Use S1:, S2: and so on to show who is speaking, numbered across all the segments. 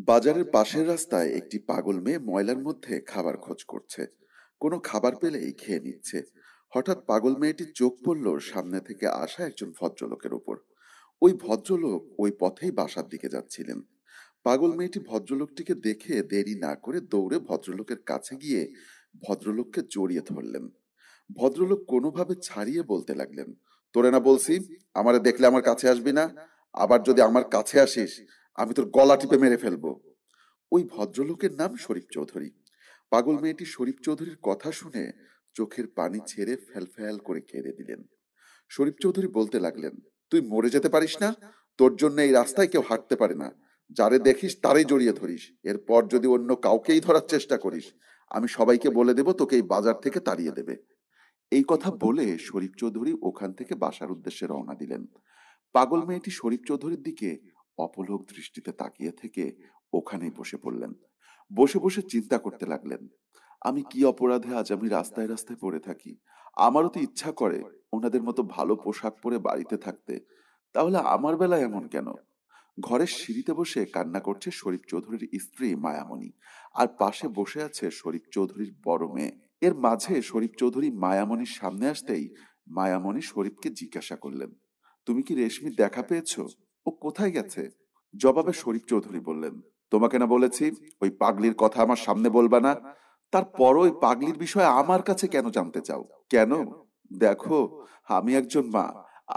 S1: বাজারের পাশের রাস্তায় একটি পাগল মেয়ে ময়লার মধ্যে খাবার খোঁজ করছে। কোনো খাবার পেলেই খেয়ে নিচ্ছে। হঠাৎ পাগল মেয়েটির চোখ পড়ল সামনে থেকে আসা একজন ভদ্রলোকের উপর। ওই ভদ্রলোক ওই পথেই বাসার দিকে যাচ্ছিলেন। পাগল মেয়েটি ভদ্রলোকটিকে দেখে দেরি না করে দৌড়ে ভদ্রলোকের কাছে গিয়ে ভদ্রলোককে জড়িয়ে ধরলেন। ভদ্রলোক কোনোভাবে ছাড়িয়ে বলতে লাগলেন, তোরে না বলছি আমারে দেখলে আমার কাছে আসবি না? আবার যদি আমার কাছে আসিস আমি তোর গলা টিপে মেরে ফেলবো। ওই ভদ্রলোকের নাম শরীফ চৌধুরী। পাগল মেয়েটি শরীফ চৌধুরীর কথা শুনে চোখের পানি ছেড়ে ফ্যাল করে কেঁদে দিলেন। শরীফ চৌধুরী বলতে লাগলেন, তুই মরে যেতে পারিস না? তোর জন্য এই রাস্তায় কেউ হাঁটতে পারে না। যারে দেখিস তারই জড়িয়ে ধরিস। এরপর যদি অন্য কাউকেই ধরার চেষ্টা করিস আমি সবাইকে বলে দেব তোকে এই বাজার থেকে তাড়িয়ে দেবে। এই কথা বলে শরীফ চৌধুরী ওখান থেকে বাসার উদ্দেশ্যে রওনা দিলেন। পাগল মেয়েটি শরীফ চৌধুরীর দিকে অপলক দৃষ্টিতে তাকিয়ে থেকে ওখানেই বসে পড়লেন। বসে বসে চিন্তা করতে লাগলেন, আমি কি অপরাধে আজ আমি রাস্তায় রাস্তায় পড়ে থাকি? আমারও তো ইচ্ছা করে ওনাদের মতো ভালো পোশাক পরে বাড়িতে থাকতে। তাহলে আমার বেলায় এমন কেন? ঘরের সিঁড়িতে বসে কান্না করছে শরীফ চৌধুরীর স্ত্রী মায়ামণি, আর পাশে বসে আছে শরীফ চৌধুরীর বড় মেয়ে। এর মাঝে শরীফ চৌধুরী মায়ামণির সামনে আসতেই মায়ামণি শরীফকে জিজ্ঞাসা করলেন, তুমি কি রেশমির দেখা পেয়েছো? ও কোথায় গেছে? জবাবে শরীফ চৌধুরী বললেন, তোমাকে না বলেছি ওই পাগলির কথা আমার সামনে বলবা না? তারপর ওই পাগলির বিষয়ে আমার কাছে কেন জানতে চাও? কেন? দেখো, আমি একজন মা।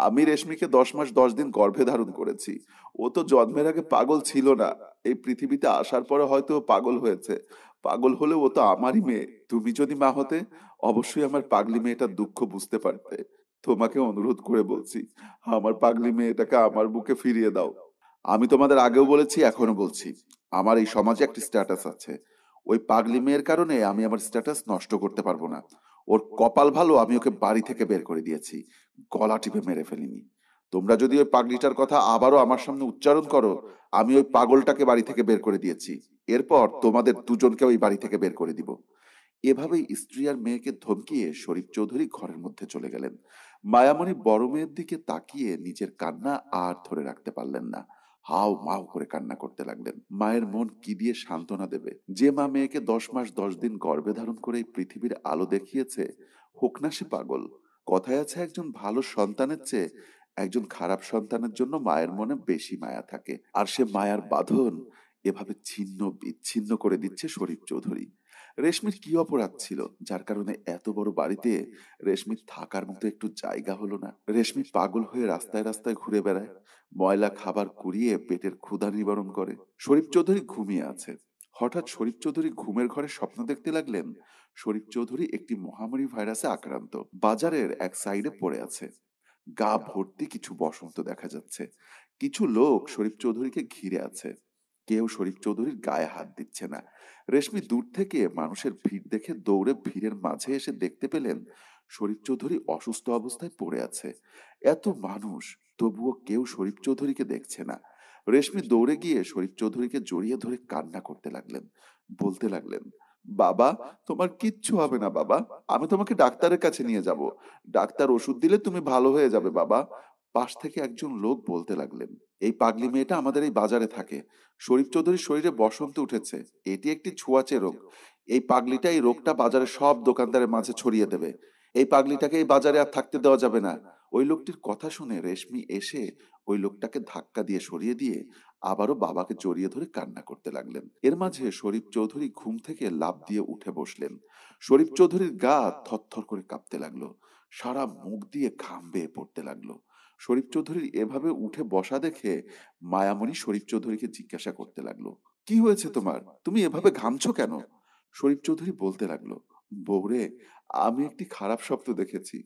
S1: আমি রেশমিকে 10 মাস 10 দিন গর্ভে ধারণ করেছি। ও তো জন্মের আগে পাগল ছিল না। এই পৃথিবীতে আসার পরে হয়তো ও পাগল হয়েছে। পাগল হলে ও তো আমারই মেয়ে। তুমি যদি মা হতে অবশ্যই আমার পাগলি মেয়েটার দুঃখ বুঝতে পারতে। তোমাকে অনুরোধ করে বলছি, আমার পাগলি মেয়েটাকে আমার বুকে ফিরিয়ে দাও। আমি তোমাদের আগেও বলেছি এখনো বলছি, আমার এই সমাজে একটা স্ট্যাটাস আছে। ওই পাগলি মেয়ের কারণে আমি আমার স্ট্যাটাস নষ্ট করতে পারবো না। ওর কপাল ভালো আমি ওকে বাড়ি থেকে বের করে দিয়েছি, গলা টিপে মেরে ফেলিনি। তোমরা যদি ওই পাগলিটার কথা আবারও আমার সামনে উচ্চারণ করো, আমি ওই পাগলটাকে বাড়ি থেকে বের করে দিয়েছি। এরপর তোমাদের দুজনকে ওই বাড়ি থেকে বের করে দিব। এভাবেই স্ত্রী আর মেয়েকে ধমকিয়ে শরীফ চৌধুরী ঘরের মধ্যে চলে গেলেন। মায়ামণি বড় মেয়ের দিকে তাকিয়ে নিজের কান্না আর ধরে রাখতে পারলেন না। হাউ মাউ করে কান্না করতে লাগলেন। মায়ের মন কি দিয়ে সান্ত্বনা দেবে? যে মা মেয়েকে 10 মাস 10 দিন গর্ভে ধারণ করে এই পৃথিবীর আলো দেখিয়েছে, হোক না সে পাগল। কথায় আছে, একজন ভালো সন্তানের চেয়ে একজন খারাপ সন্তানের জন্য মায়ের মনে বেশি মায়া থাকে। আর সে মায়ার বাঁধন এভাবে ছিন্ন বিচ্ছিন্ন করে দিচ্ছে শরীফ চৌধুরী। রেশমির কি অপরাধ ছিল যার কারণে এত বড় বাড়িতে রেশমির থাকার মতো একটু জায়গা হলো না? রেশমি পাগল হয়ে রাস্তায় রাস্তায় ঘুরে বেড়ায়, ময়লা খাবার কুড়িয়ে পেটের ক্ষুধা নিবারণ করে। শরীফ চৌধুরী ঘুমিয়ে আছে। হঠাৎ শরীফ চৌধুরী ঘুমের ঘরে স্বপ্ন দেখতে লাগলেন, শরীফ চৌধুরী একটি মহামারী ভাইরাসে আক্রান্ত, বাজারের এক সাইডে পড়ে আছে। গা ভর্তি কিছু বসন্ত দেখা যাচ্ছে। কিছু লোক শরীফ চৌধুরীকে ঘিরে আছে। কেউ শরীফ চৌধুরীর গায়ে হাত দিচ্ছে না। রেশমি দূর থেকে মানুষের ভিড় দেখে দৌড়ে ভিড়ের মাঝে এসে দেখতে পেলেন শরীফ চৌধুরী অসুস্থ অবস্থায় পড়ে আছে। এত মানুষ, তবুও কেউ শরীফ চৌধুরীকে দেখছে না। রেশমি দৌড়ে গিয়ে শরীফ চৌধুরীকে জড়িয়ে ধরে কান্না করতে লাগলেন। বলতে লাগলেন, বাবা, তোমার কিচ্ছু হবে না বাবা। আমি তোমাকে ডাক্তারের কাছে নিয়ে যাব। ডাক্তার ওষুধ দিলে তুমি ভালো হয়ে যাবে বাবা। পাশ থেকে একজন লোক বলতে লাগলেন, এই পাগলি মেয়েটা আমাদের এই বাজারে থাকে। শরীফ চৌধুরীর শরীরে বসন্ত উঠেছে। এটি একটি ছোঁয়াচে রোগ। এই পাগলিটা এই রোগটা বাজারের সব দোকানদারের মাঝে ছড়িয়ে দেবে। এই পাগলিটাকে এই বাজারে আর থাকতে দেওয়া যাবে না। ওই লোকটির কথা শুনে রেশমি এসে ওই লোকটাকে ধাক্কা দিয়ে সরিয়ে দিয়ে আবারও বাবাকে জড়িয়ে ধরে কান্না করতে লাগলেন। এর মাঝে শরীফ চৌধুরী ঘুম থেকে লাফ দিয়ে উঠে বসলেন। শরীফ চৌধুরীর গা থরথর করে কাঁপতে লাগলো। সারা মুখ দিয়ে ঘাম বেয়ে পড়তে লাগলো। শরীফ চৌধুরীর এভাবে উঠে বসা দেখে মায়ামণি শরীফ চৌধুরীকে জিজ্ঞাসা করতে লাগলো, কি হয়েছে তোমার? তুমি এভাবে ঘামছো কেন? শরীফ চৌধুরী বলতে লাগলো, বউরে, আমি একটি খারাপ স্বপ্ন দেখেছি।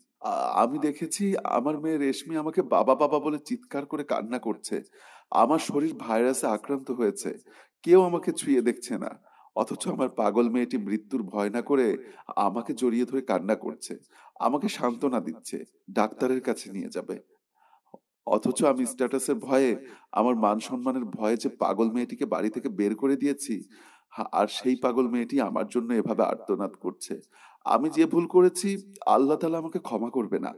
S1: আমি দেখেছি আমার মেয়ে রেশমি আমাকে বাবা বাবা বলে চিৎকার করে কান্না করছে। আমার শরীর ভাইরাসে আক্রান্ত হয়েছে। কেউ আমাকে ছুঁয়ে দেখছে না। অথচ আমার পাগল মেয়েটি মৃত্যুর ভয় না করে আমাকে জড়িয়ে ধরে কান্না করছে, আমাকে সান্ত্বনা দিচ্ছে, ডাক্তারের কাছে নিয়ে যাবে। অথচ আমি স্ট্যাটাসের ভয়ে, আমার মান সম্মানের ভয়ে যে পাগল মেয়েটিকে বাড়ি থেকে বের করে দিয়েছি, আর সেই পাগল মেয়েটি আমার জন্য এভাবে আর্তনাদ করছে। আমি যে ভুল করেছি আল্লাহ তাআলা আমাকে ক্ষমা করবে না।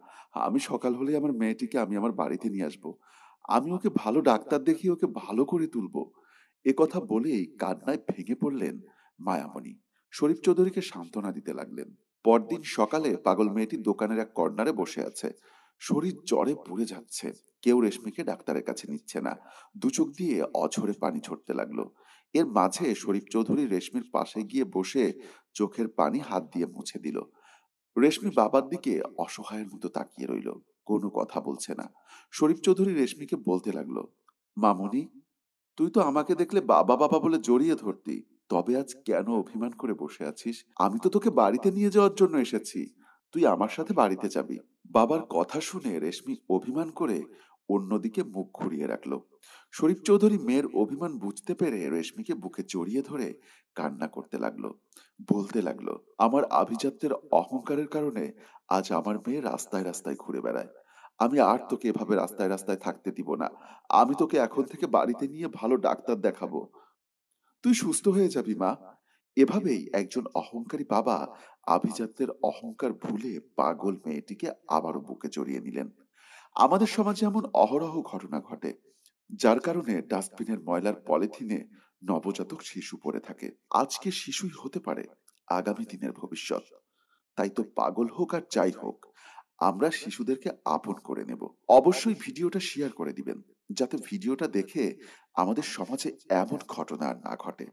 S1: আমি সকাল হলেই আমার মেয়েটিকে আমি আমার বাড়িতে নিয়ে আসবো। আমি ওকে ভালো ডাক্তার দেখিয়ে ওকে ভালো করে তুলবো। একথা বলেই কান্নায় ভেঙে পড়লেন মায়ামণি। শরীফ চৌধুরীকে সান্ত্বনা দিতে লাগলেন। পরদিন সকালে পাগল মেয়েটি দোকানের এক কর্নারে বসে আছে। শরীর জ্বরে পুড়ে যাচ্ছে। কেউ রেশমিকে ডাক্তারের কাছে নিচ্ছে না। দু চোখ দিয়ে অঝরে পানি ঝরতে লাগলো। এর মাঝে শরীফ চৌধুরী রেশমির পাশে গিয়ে বসে চোখের পানি হাত দিয়ে মুছে দিল। রেশমি বাবার দিকে অসহায়ের মতো তাকিয়ে রইল। কোনো কথা বলছে না। শরীফ চৌধুরী রেশমিকে বলতে লাগলো, মামুনি, তুই তো আমাকে দেখলে বাবা বাবা বলে জড়িয়ে ধরতি। তবে আজ কেন অভিমান করে বসে আছিস? আমি তো তোকে বাড়িতে নিয়ে যাওয়ার জন্য এসেছি। তুই আমার সাথে বাড়িতে যাবি। বাবার কথা শুনে রেশমি অভিমান করে অন্যদিকে মুখ ঘুরিয়ে রাখল। শরীফ চৌধুরী মেয়ের অভিমান বুঝতে পেরে রেশমিকে বুকে জড়িয়ে ধরে কান্না করতে লাগলো। বলতে লাগলো, আমার আভিজাত্যের অহংকারের কারণে আজ আমার মেয়ে রাস্তায় রাস্তায় ঘুরে বেড়ায়। আমি আর তোকে এভাবে রাস্তায় রাস্তায় থাকতে দিব না। আমি তোকে এখন থেকে বাড়িতে নিয়ে ভালো ডাক্তার দেখাবো। তুই সুস্থ হয়ে যাবি মা। এভাবেই একজন অহংকারী বাবা আভিজাত্যের অহংকার ভুলে পাগল মেয়েটিকে আবারও বুকে জড়িয়ে নিলেন। আমাদের সমাজে এমন অহরহ ঘটনা ঘটে, যার কারণে ডাস্টবিনের ময়লার পলিথিনে নবজাতক শিশু পড়ে থাকে। আজকে শিশুই হতে পারে আগামী দিনের ভবিষ্যৎ। তাই তো পাগল হোক আর যাই হোক, আমরা শিশুদেরকে আপন করে নেব। অবশ্যই ভিডিওটা শেয়ার করে দিবেন, যাতে ভিডিওটা দেখে আমাদের সমাজে এমন ঘটনা আর না ঘটে।